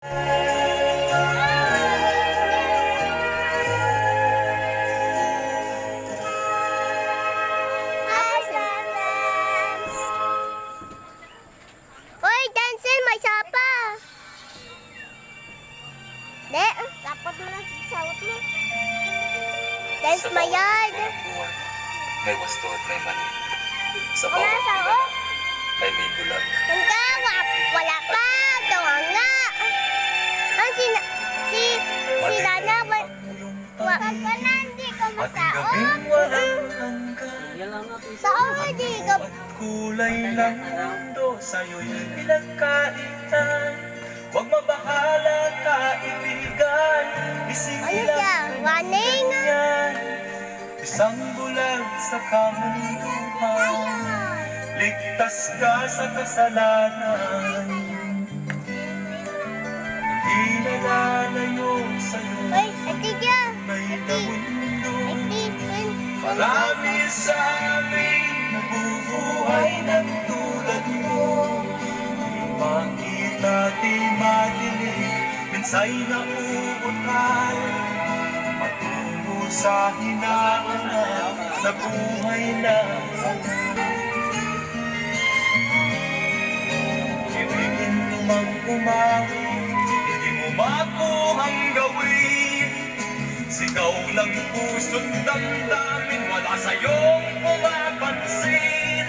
Uy, Dancer, may sapa. De, dapat mo na sawat mo. Dance Sa my bawat yard. buwan, may wasto at may mali. Sa Wala bawat sa dilag ay may bulag. Hangga, wala pa. Gawa nga. Ang si Dana, wag ka na, hindi ka masaot. Saot ka, di ka. Kulay ng mundo sa'yo'y pinagkaitan. Huwag mabahala, kaibigan. Ano yan? Running? Yan, isang bulag sa kamunduhan. Ligtas ka sa kasalanan. Hindi na lalayo sa'yo. Uy, ati dyan. May na mundo. Ati. Marami sa amin nabubuhay ng tulad mo. Di makita, di madinig, minsa'y nauutal. Matungo sa hinahanap na buhay na ibigin mo mang umawi, hindi mo makuhang gawin. Sigaw ng puso't damdamin, wala sa'yong pumapansin.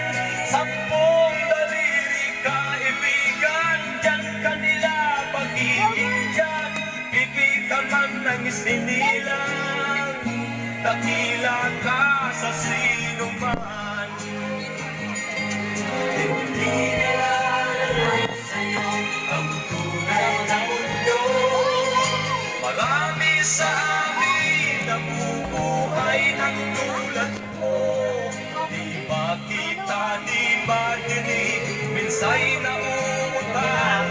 Sampung daliri kaibigan, dyan kanila pag-ibig dyan. Ibig ka man ng isinilang, dakila ka sa sinuman. Hindi nila alam sa'yo ang tunay na mundo. Marami sa amin nabubuhay ng tulad mo. Di makita, di madinig, minsa'y nauutal.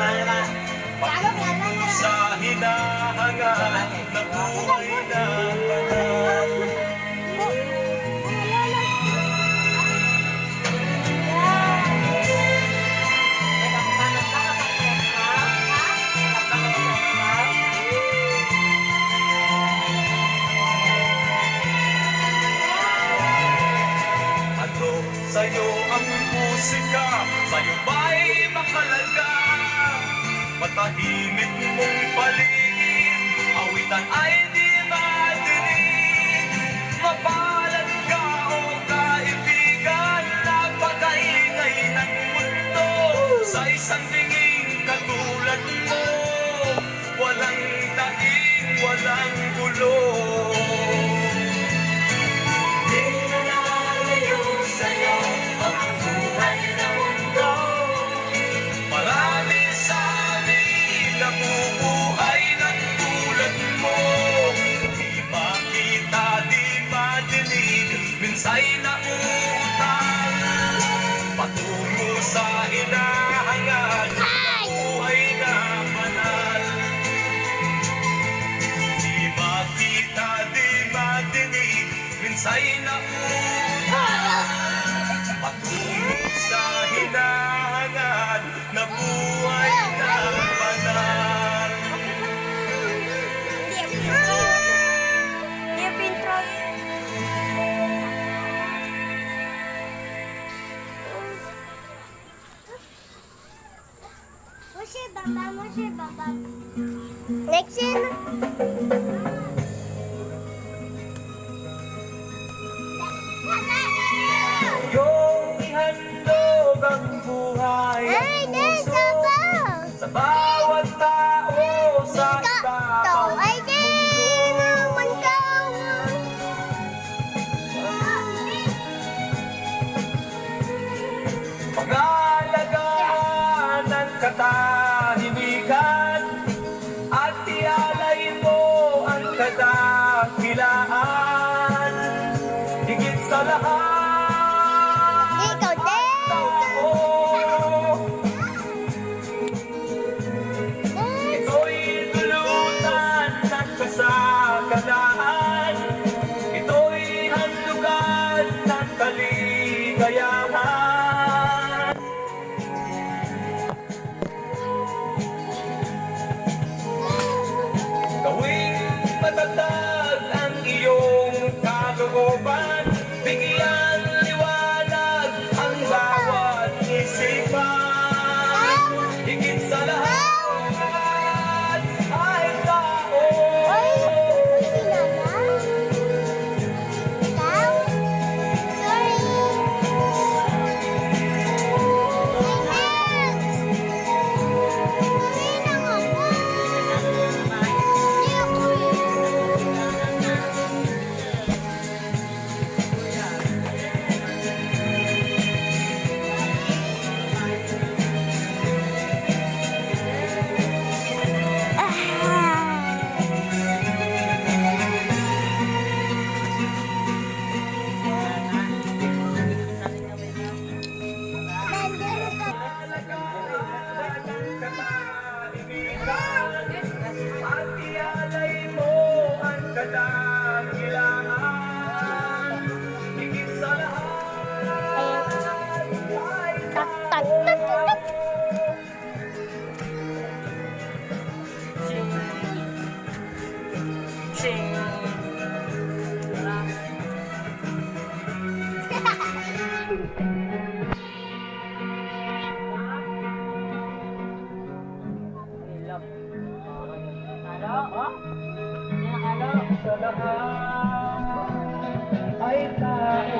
Patungo sa hinahangad na buhay na banal. Ano sa'yo ang musika? Sa'yo ba'y makalaga? Matahimik mong paligid, awitan ay di madinig. Mapalad ka o kaibigan, napakaingay ng mundo. Sa isang tingin katulad mo, walang daing, walang gulo. Di na nalayo sa'yo ang buhay na mundo. Marami sa amin nabubuhay ng tulad mo. Di makita, di madinig, minsa'y nauutal. Patungo sa hinahangad na buhay na banal. Di makita, di madinig, minsa'y nauutal. Patungo sa hinahangad na buhay na banal. Dear Pintron. Next yun. Yung ihandog ang buhay Ay, at dance puso pa. sa bawat tao sa To, ibang ay di naman ka. pag-aalagaan ng katahimikan at ialay mo ang Sa lahat ay tao.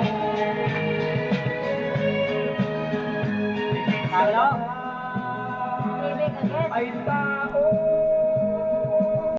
Sa lahat ay tao.